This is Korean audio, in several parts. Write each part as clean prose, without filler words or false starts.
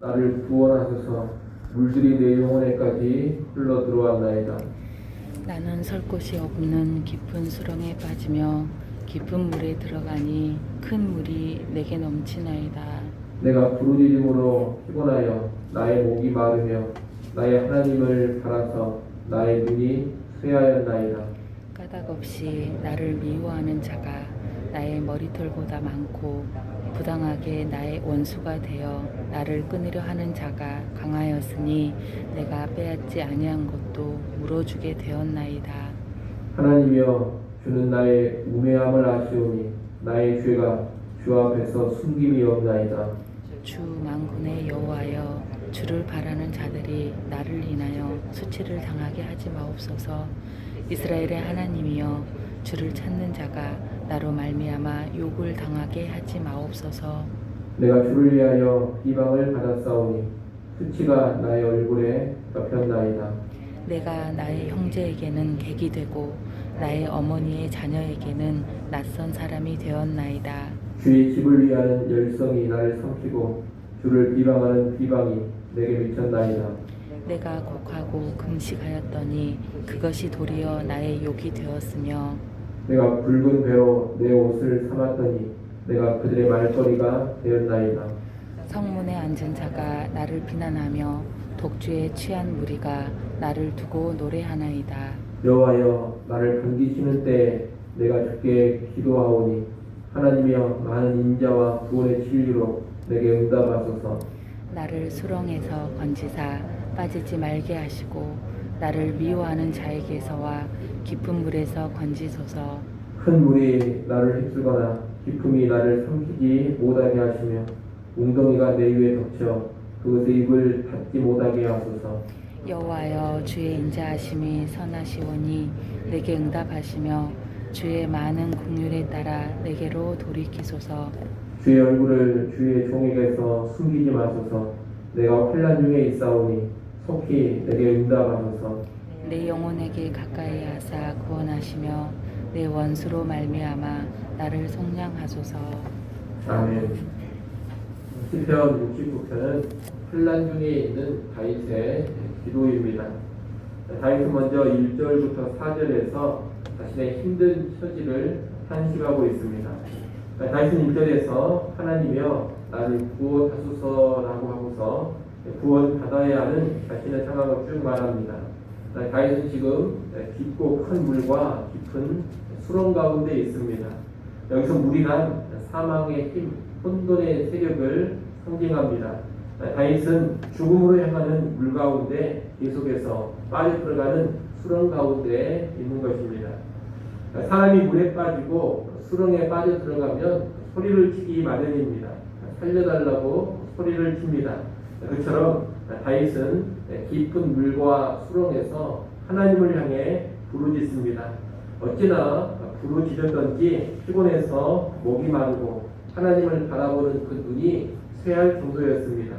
나를 구원하소서. 물들이 내 영혼에까지 흘러 들어왔나이다. 나는 설 곳이 없는 깊은 수렁에 빠지며 깊은 물에 들어가니 큰 물이 내게 넘치나이다. 내가 부르짖음으로 피곤하여 나의 목이 마르며 나의 하나님을 바라서 나의 눈이 쇠하였나이다. 까닭없이 나를 미워하는 자가 나의 머리털보다 많고 부당하게 나의 원수가 되어 나를 끊으려 하는 자가 강하였으니 내가 빼앗지 아니한 것도 물어주게 되었나이다. 하나님이여, 주는 나의 우매함을 아시오니 나의 죄가 주 앞에서 숨김이 없나이다. 주 만군의 여호와여, 주를 바라는 자들이 나를 인하여 수치를 당하게 하지 마옵소서. 이스라엘의 하나님이여, 주를 찾는 자가 나로 말미암아 욕을 당하게 하지 마옵소서. 내가 주를 위하여 비방을 받았사오니 수치가 나의 얼굴에 덮였나이다. 내가 나의 형제에게는 객이 되고 나의 어머니의 자녀에게는 낯선 사람이 되었나이다. 주의 집을 위하는 열성이 나를 삼키고 주를 비방하는 비방이 내게 미쳤나이다. 내가 곡하고 금식하였더니 그것이 도리어 나의 욕이 되었으며 내가 붉은 배로 내 옷을 삼았더니 내가 그들의 말거리가 되었나이다. 성문에 앉은 자가 나를 비난하며 독주에 취한 무리가 나를 두고 노래하나이다. 여호와여, 나를 반기시는 때에 내가 주께 기도하오니 하나님이여, 많은 인자와 구원의 진리로 내게 응답하소서. 나를 수렁에서 건지사 빠지지 말게 하시고 나를 미워하는 자에게서와 깊은 물에서 건지소서. 큰 물이 나를 휩쓸거나 깊음이 나를 삼키지 못하게 하시며 웅덩이가 내 위에 덮쳐 그것의 입을 닫지 못하게 하소서. 여호와여, 주의 인자하심이 선하시오니 내게 응답하시며 주의 많은 긍휼에 따라 내게로 돌이키소서. 주의 얼굴을 주의 종에게서 숨기지 마소서. 내가 환난 중에 있사오니 속히 내게 응답하소서. 내 영혼에게 가까이 하사 구원하시며 내 원수로 말미암아 나를 속량하소서. 아멘. 시편 69편은 환난 중에 있는 다윗의 기도입니다. 다윗은 먼저 1절부터 4절에서 자신의 힘든 처지를 탄식하고 있습니다. 다윗은 1절에서 하나님이여, 나를 구원하소서라고 하고서 구원 받아야 하는 자신의 상황을 쭉 말합니다. 다윗은 지금 깊고 큰 물과 깊은 수렁 가운데 있습니다. 여기서 물이란 사망의 힘, 혼돈의 세력을 상징합니다. 다윗은 죽음으로 향하는 물 가운데 계속해서 빠져들어가는 수렁 가운데 있는 것입니다. 사람이 물에 빠지고 수렁에 빠져들어가면 소리를 치기 마련입니다. 살려달라고 소리를 칩니다. 그처럼 다윗은 깊은 물과 수렁에서 하나님을 향해 부르짖습니다. 어찌나 부르짖었던지 피곤해서 목이 마르고 하나님을 바라보는 그 눈이 쇠할 정도였습니다.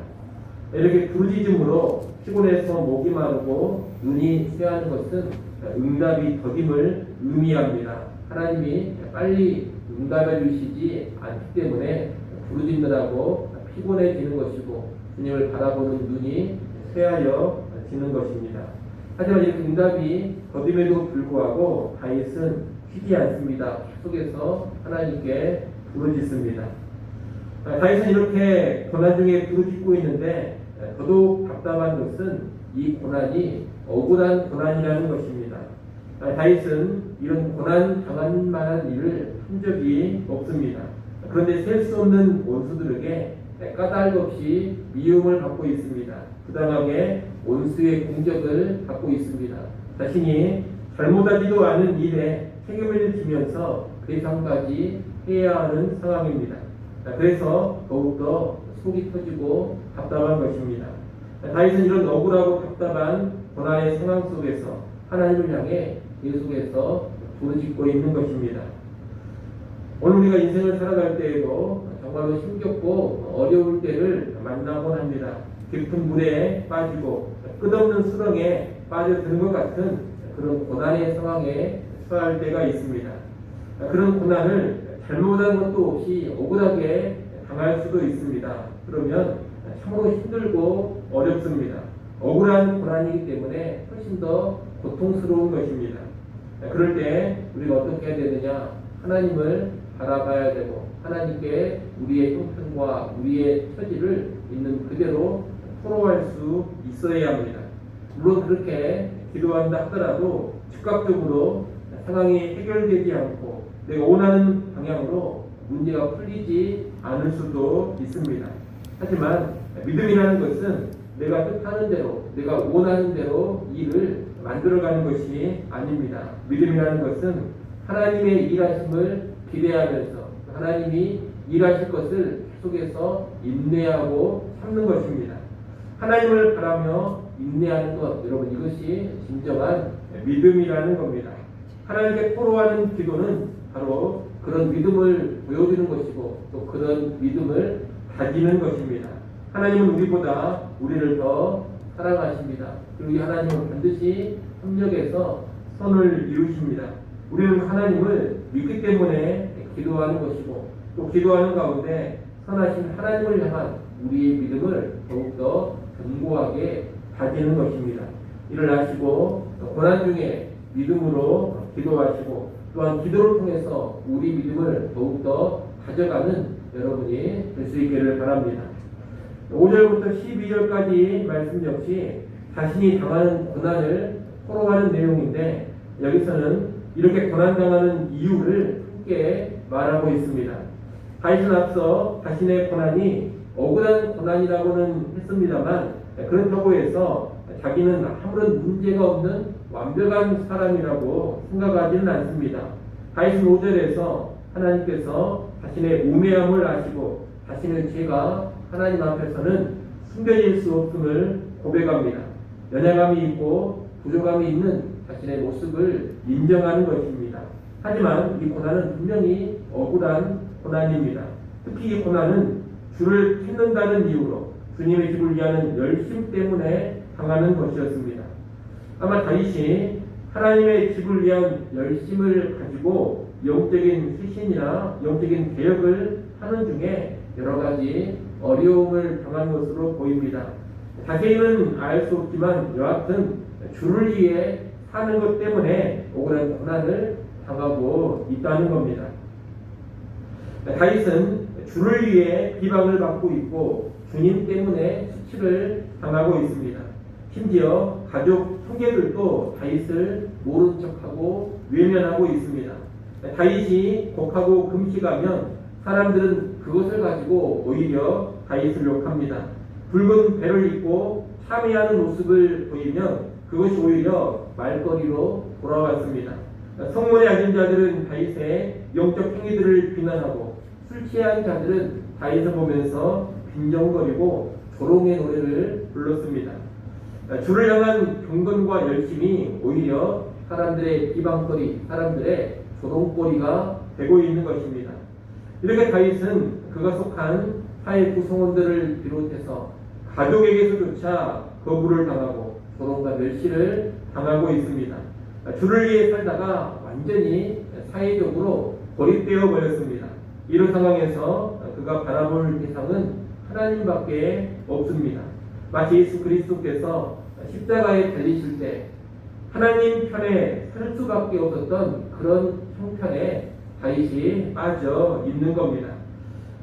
이렇게 부르짖음으로 피곤해서 목이 마르고 눈이 쇠하는 것은 응답이 더딤을 의미합니다. 하나님이 빨리 응답해 주시지 않기 때문에 부르짖느라고 피곤해지는 것이고 주님을 바라보는 눈이 쇠하여지는 것입니다. 하지만 이렇게 응답이 더딤에도 불구하고 다윗은 쉬지 않습니다. 계속해서 하나님께 부르짖습니다. 다윗은 이렇게 고난 중에 부르짖고 있는데 더더욱 답답한 것은 이 고난이 억울한 고난이라는 것입니다. 다윗은 이런 고난 당한 만한 일을 한 적이 없습니다. 그런데 셀 수 없는 원수들에게 까닭 없이 미움을 받고 있습니다. 부당하게 원수의 공격을 받고 있습니다. 자신이 잘못하지도 않은 일에 책임을 지면서 배상까지 해야 하는 상황입니다. 그래서 더욱더 속이 터지고 답답한 것입니다. 다윗은 이런 억울하고 답답한 고난의 상황 속에서 하나님을 향해 계속해서 부르짖고 있는 것입니다. 오늘 우리가 인생을 살아갈 때에도 정말로 힘겹고 어려울 때를 만나곤 합니다. 깊은 물에 빠지고 끝없는 수렁에 빠져드는 것 같은 그런 고난의 상황에 처할 때가 있습니다. 그런 고난을 잘못한 것도 없이 억울하게 당할 수도 있습니다. 그러면 참으로 힘들고 어렵습니다. 억울한 고난이기 때문에 훨씬 더 고통스러운 것입니다. 그럴 때 우리가 어떻게 해야 되느냐? 하나님을 바라봐야 되고 하나님께 우리의 형편과 우리의 처지를 있는 그대로 토로할 수 있어야 합니다. 물론 그렇게 기도한다 하더라도 즉각적으로 상황이 해결되지 않고 내가 원하는 방향으로 문제가 풀리지 않을 수도 있습니다. 하지만 믿음이라는 것은 내가 뜻하는 대로, 내가 원하는 대로 일을 만들어가는 것이 아닙니다. 믿음이라는 것은 하나님의 일하심을 기대하면서 하나님이 일하실 것을 계속해서 인내하고 참는 것입니다. 하나님을 바라며 인내하는 것, 여러분 이것이 진정한 믿음이라는 겁니다. 하나님께 토로하는 기도는 바로 그런 믿음을 보여주는 것이고 또 그런 믿음을 다지는 것입니다. 하나님은 우리보다 우리를 더 사랑하십니다. 그리고 이 하나님은 반드시 협력해서 선을 이루십니다. 우리는 하나님을 믿기 때문에 기도하는 것이고 또 기도하는 가운데 선하신 하나님을 향한 우리의 믿음을 더욱더 견고하게 다지는 것입니다. 이를 아시고 고난 중에 믿음으로 기도하시고 또한 기도를 통해서 우리 믿음을 더욱더 가져가는 여러분이 될 수 있기를 바랍니다. 5절부터 12절까지 말씀 역시 자신이 당하는 고난을 토로하는 내용인데 여기서는 이렇게 고난당하는 이유를 함께 말하고 있습니다. 다윗은 앞서 자신의 고난이 억울한 고난이라고는 했습니다만 그렇다고 해서 자기는 아무런 문제가 없는 완벽한 사람이라고 생각하지는 않습니다. 다윗은 5절에서 하나님께서 자신의 우매함을 아시고 자신의 죄가 하나님 앞에서는 숨겨질 수 없음을 고백합니다. 연약함이 있고 부족함이 있는 자신의 모습을 인정하는 것입니다. 하지만 이 고난은 분명히 억울한 고난입니다. 특히 이 고난은 주를 찾는다는 이유로 주님의 집을 위하는 열심 때문에 당하는 것이었습니다. 아마 다윗이 하나님의 집을 위한 열심을 가지고 영적인 쇄신이나 영적인 개혁을 하는 중에 여러 가지 어려움을 당한 것으로 보입니다. 자세히는 알 수 없지만 여하튼 주를 위해 사는 것 때문에 억울한 고난을 당하고 있다는 겁니다. 다윗은 주를 위해 비방을 받고 있고 주님 때문에 수치를 당하고 있습니다. 심지어 가족 형제들도 다윗을 모른 척하고 외면하고 있습니다. 다윗이 곡하고 금식하면 사람들은 그것을 가지고 오히려 다윗을 욕합니다. 붉은 배를 입고 참회하는 모습을 보이면 그것이 오히려 말거리로 돌아왔습니다. 성문에 앉은 자들은 다윗의 영적 행위들을 비난하고 술 취한 자들은 다윗을 보면서 빈정거리고 조롱의 노래를 불렀습니다. 주를 향한 경건과 열심이 오히려 사람들의 비방거리, 사람들의 조롱거리가 되고 있는 것입니다. 이렇게 다윗은 그가 속한 사회 구성원들을 비롯해서 가족에게서조차 거부를 당하고 조롱과 멸시를 당하고 있습니다. 주를 위해 살다가 완전히 사회적으로 고립되어 버렸습니다. 이런 상황에서 그가 바라볼 대상은 하나님밖에 없습니다. 마치 예수 그리스도께서 십자가에 달리실 때 하나님 편에 설 수밖에 없었던 그런 형편에 다윗이 빠져 있는 겁니다.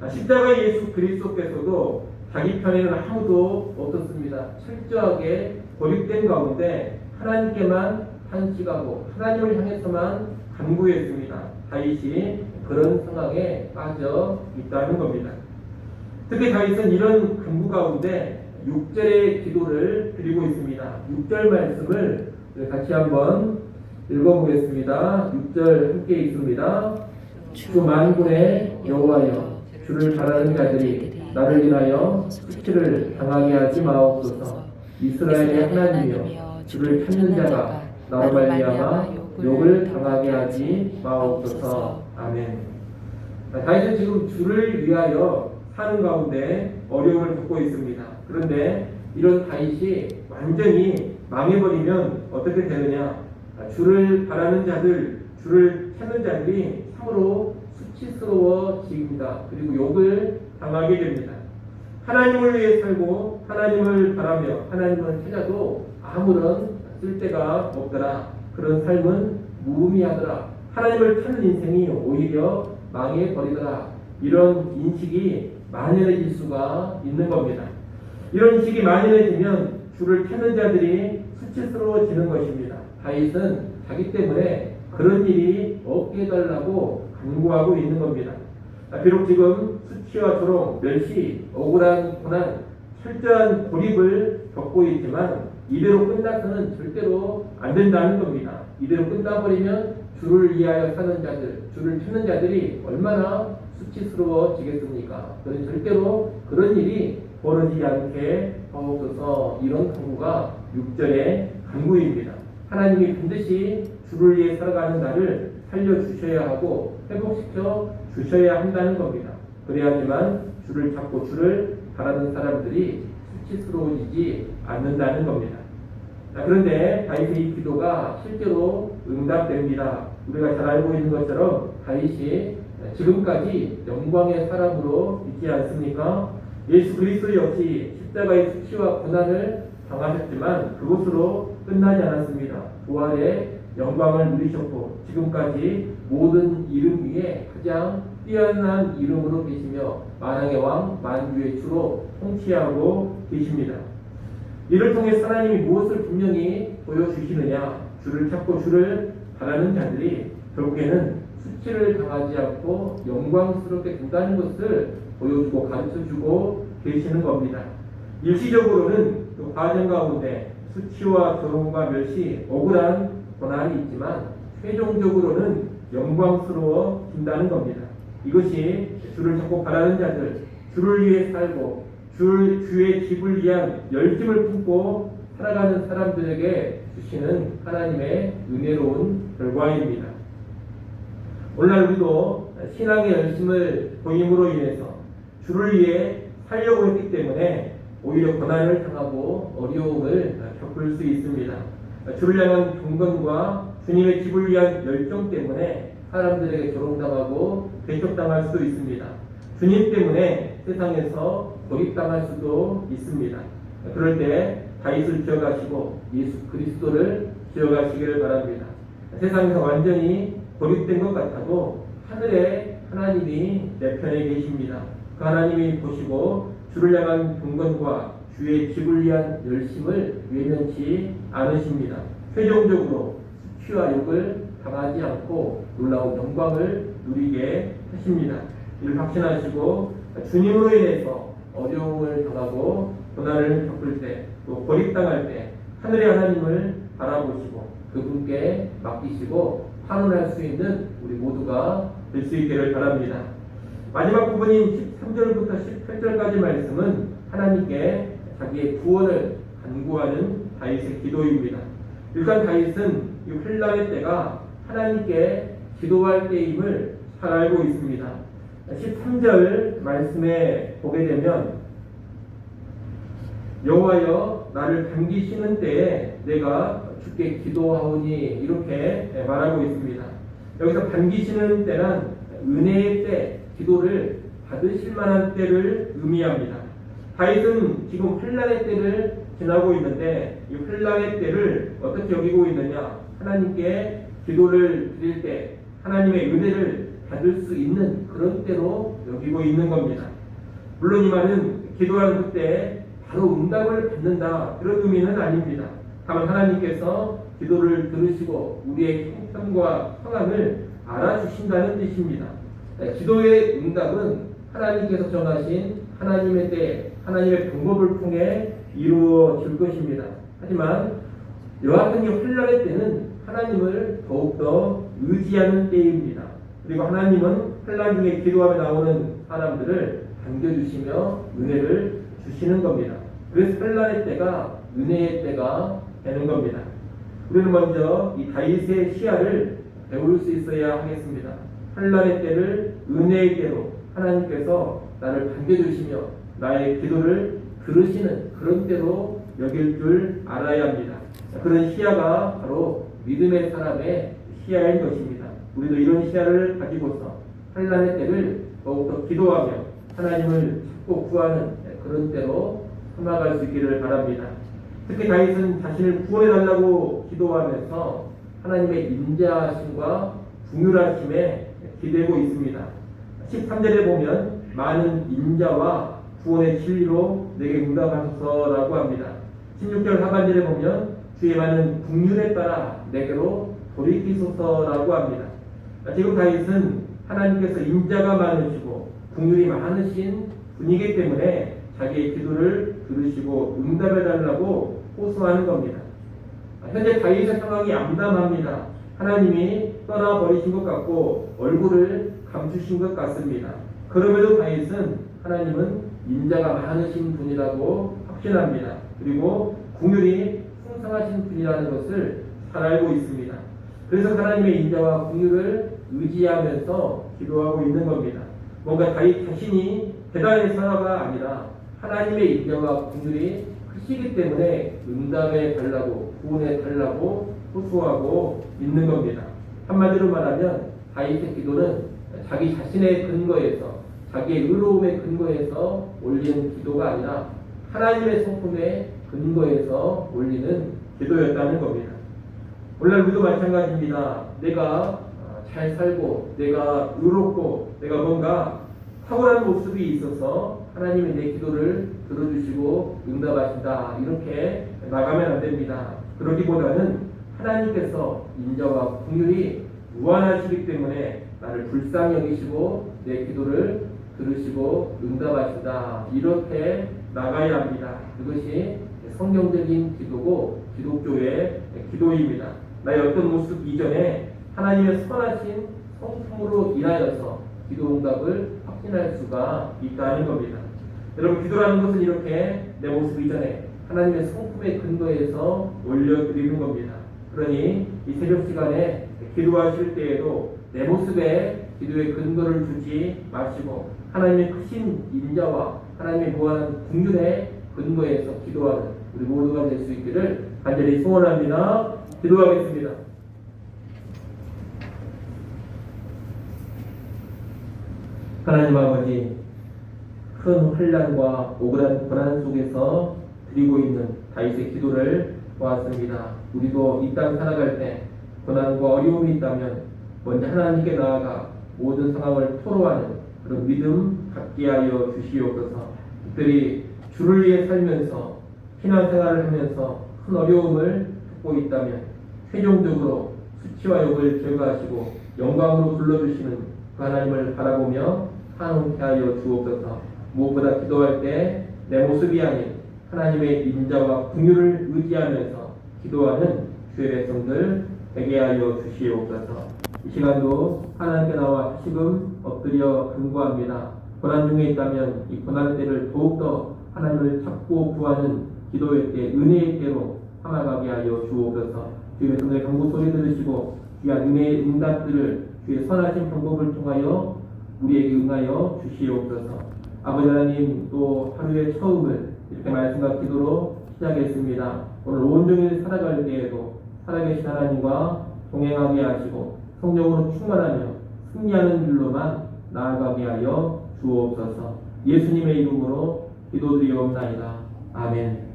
십자가 예수 그리스도께서도 자기 편에는 아무도 없었습니다. 철저하게 고립된 가운데 하나님께만 탄식하고 하나님을 향해서만 간구했습니다. 다윗이 그런 상황에 빠져 있다는 겁니다. 특히 다윗은 이런 간구 가운데 6절의 기도를 드리고 있습니다. 6절 말씀을 같이 한번 읽어보겠습니다. 6절 함께 읽습니다. 주 만군의 여호와여, 주를 바라는 자들이 나를 인하여 수치를 당하게 하지 마옵소서. 이스라엘의 하나님이여, 주를 찾는 자가 나로 말미암아 욕을 당하게 하지 마옵소서. 아멘. 다윗은 지금 주를 위하여 사는 가운데 어려움을 겪고 있습니다. 그런데 이런 다윗이 완전히 망해버리면 어떻게 되느냐? 주를 바라는 자들, 주를 찾는 자들이 참으로 수치스러워집니다. 그리고 욕을 당하게 됩니다. 하나님을 위해 살고 하나님을 바라며 하나님을 찾아도 아무런 쓸데가 없더라. 그런 삶은 무의미하더라. 하나님을 찾는 인생이 오히려 망해버리더라. 이런 인식이 만연해질 수가 있는 겁니다. 이런 인식이 만연해지면 주를 찾는 자들이 수치스러워지는 것입니다. 다윗은 자기 때문에 그런 일이 없게 해달라고 간구하고 있는 겁니다. 비록 지금 수치와 조롱, 멸시, 억울한 고난, 철저한 고립을 겪고 있지만 이대로 끝나서는 절대로 안 된다는 겁니다. 이대로 끝나버리면 주를 위하여 사는 자들, 주를 찾는 자들이 얼마나 수치스러워지겠습니까? 그는 절대로 그런 일이 벌어지지 않게 하옵소서. 이런 간구가 6절의 간구입니다. 하나님이 반드시 주를 위해 살아가는 나를 살려주셔야 하고 회복시켜 주셔야 한다는 겁니다. 그래야지만 주를 찾고 주를 바라는 사람들이 수치스러워지지 않는다는 겁니다. 그런데 다윗의 이 기도가 실제로 응답됩니다. 우리가 잘 알고 있는 것처럼 다윗이 지금까지 영광의 사람으로 있지 않습니까? 예수 그리스도 역시 십자가의 수치와 고난을 당하셨지만 그것으로 끝나지 않았습니다. 부활의 영광을 누리셨고 지금까지 모든 이름 위에 가장 뛰어난 이름으로 계시며 만왕의 왕 만주의 주로 통치하고 계십니다. 이를 통해 하나님이 무엇을 분명히 보여주시느냐? 주를 찾고 주를 바라는 자들이 결국에는 수치를 당하지 않고 영광스럽게 된다는 것을 보여주고 가르쳐주고 계시는 겁니다. 일시적으로는 그 과정 가운데 수치와 조롱과 멸시, 억울한 고난이 있지만 최종적으로는 영광스러워진다는 겁니다. 이것이 주를 찾고 바라는 자들, 주를 위해 살고 주의 집을 위한 열심을 품고 살아가는 사람들에게 주시는 하나님의 은혜로운 결과입니다. 오늘날 우리도 신앙의 열심을 보임으로 인해서 주를 위해 살려고 했기 때문에 오히려 고난을 당하고 어려움을 겪을 수 있습니다. 주를 향한 경건과 주님의 집을 위한 열정 때문에 사람들에게 조롱당하고 배척당할 수도 있습니다. 주님 때문에 세상에서 고립당할 수도 있습니다. 그럴 때 다윗을 기억하시고 예수 그리스도를 기억하시기를 바랍니다. 세상에서 완전히 고립된 것 같아도 하늘에 하나님이 내 편에 계십니다. 그 하나님이 보시고 주를 향한 경건과 주의 집을 위한 열심을 외면치 않으십니다. 최종적으로 수치와 욕을 당하지 않고 놀라운 영광을 누리게 하십니다. 이를 확신하시고 주님으로 인해서 어려움을 당하고 고난을 겪을 때 또 고립당할 때 하늘의 하나님을 바라보시고 그분께 맡기시고 환원할 수 있는 우리 모두가 될 수 있기를 바랍니다. 마지막 부분인 13절부터 18절까지 말씀은 하나님께 자기의 구원을 간구하는 다윗의 기도입니다. 일단 다윗은 이 환난의 때가 하나님께 기도할 때임을 잘 알고 있습니다. 13절 말씀에 보게 되면 여호와여 나를 반기시는 때에 내가 주께 기도하오니 이렇게 말하고 있습니다. 여기서 반기시는 때란 은혜의 때, 기도를 받으실 만한 때를 의미합니다. 다윗은 지금 환난의 때를 지나고 있는데 이 환난의 때를 어떻게 여기고 있느냐? 하나님께 기도를 드릴 때 하나님의 은혜를 받을 수 있는 그런 때로 여기고 있는 겁니다. 물론 이 말은 기도하는 그때 바로 응답을 받는다 그런 의미는 아닙니다. 다만 하나님께서 기도를 들으시고 우리의 형편과 상황을 알아주신다는 뜻입니다. 기도의 응답은 하나님께서 정하신 하나님의 때, 하나님의 방법을 통해 이루어질 것입니다. 하지만 여호와 같은 이 환난의 때는 하나님을 더욱더 의지하는 때입니다. 그리고 하나님은 환난 중에 기도하며 나오는 사람들을 반겨주시며 은혜를 주시는 겁니다. 그래서 환난의 때가 은혜의 때가 되는 겁니다. 우리는 먼저 이 다윗의 시야를 배울 수 있어야 하겠습니다. 환난의 때를 은혜의 때로 하나님께서 나를 반겨주시며 나의 기도를 들으시는 그런 때로 여길 줄 알아야 합니다. 그런 시야가 바로 믿음의 사람의 시야인 것입니다. 우리도 이런 시야를 가지고서 환난의 때를 더욱더 기도하며 하나님을 찾고 구하는 그런 때로 삼아갈 수 있기를 바랍니다. 특히 다윗은 자신을 구원해달라고 기도하면서 하나님의 인자하심과 궁휼하심에 기대고 있습니다. 13절에 보면 많은 인자와 구원의 진리로 내게 응답하소서라고 합니다. 16절 하반절에 보면 주의 많은 긍휼에 따라 내게로 돌이키소서라고 합니다. 지금 다윗은 하나님께서 인자가 많으시고 긍휼이 많으신 분이기 때문에 자기의 기도를 들으시고 응답해달라고 호소하는 겁니다. 현재 다윗의 상황이 암담합니다. 하나님이 떠나버리신 것 같고 얼굴을 감추신 것 같습니다. 그럼에도 다윗은 하나님은 인자가 많으신 분이라고 확신합니다. 그리고 긍휼이 풍성하신 분이라는 것을 잘 알고 있습니다. 그래서 하나님의 인자와 긍휼을 의지하면서 기도하고 있는 겁니다. 뭔가 다윗 자신이 대단해서가 아니라 하나님의 인자와 긍휼이 크시기 때문에 응답해 달라고 구원해 달라고 호소하고 있는 겁니다. 한마디로 말하면 다윗의 기도는 자기 자신의 근거에서 자기의 의로움의 근거에서 올리는 기도가 아니라 하나님의 성품의 근거에서 올리는 기도였다는 겁니다. 오늘 우리도 마찬가지입니다. 내가 잘 살고 내가 의롭고 내가 뭔가 탁월한 모습이 있어서 하나님이 내 기도를 들어주시고 응답하신다 이렇게 나가면 안 됩니다. 그러기보다는 하나님께서 인자와 긍휼이 무한하시기 때문에 나를 불쌍히 여기시고 내 기도를 들으시고 응답하신다 이렇게 나가야 합니다. 그것이 성경적인 기도고 기독교의 기도입니다. 나의 어떤 모습 이전에 하나님의 선하신 성품으로 인하여서 기도 응답을 확신할 수가 있다는 겁니다. 여러분 기도라는 것은 이렇게 내 모습 이전에 하나님의 성품의 근거에서 올려드리는 겁니다. 그러니 이 새벽 시간에 기도하실 때에도 내 모습에 기도의 근거를 주지 마시고 하나님의 크신 인자와 하나님의 무한한 긍휼의 근거에서 기도하는 우리 모두가 될 수 있기를 간절히 소원합니다. 기도하겠습니다. 하나님 아버지, 큰 혼란과 억울한 고난 속에서 드리고 있는 다윗의 기도를 보았습니다. 우리도 이 땅 살아갈 때 고난과 어려움이 있다면 먼저 하나님께 나아가 모든 상황을 토로하는 그런 믿음 갖게 하여 주시옵소서. 특별히 주를 위해 살면서 신앙생활을 하면서 큰 어려움을 겪고 있다면 최종적으로 수치와 욕을 제거하시고 영광으로 불러주시는 그 하나님을 바라보며 한없게 하여 주옵소서. 무엇보다 기도할 때 내 모습이 아닌 하나님의 인자와 긍휼을 의지하면서 기도하는 주의 백성들 되게 하여 주시옵소서. 이 시간도 하나님께 나와 다시금 엎드려 간구합니다. 고난 중에 있다면 이 고난 때를 더욱더 하나님을 찾고 구하는 기도의 때, 은혜의 때로 삼아가게 하여 주옵소서. 주의 백성의 간구 소리 들으시고 귀한 은혜의 응답들을 주의 선하신 방법을 통하여 우리에게 응하여 주시옵소서. 아버지 하나님, 또 하루의 처음을 이렇게 말씀과 기도로 시작했습니다. 오늘 온종일 살아갈 때에도 살아계신 하나님과 동행하게 하시고 성령으로 충만하며 승리하는 길로만 나아가게 하여 주옵소서. 예수님의 이름으로 기도드리옵나이다. 아멘.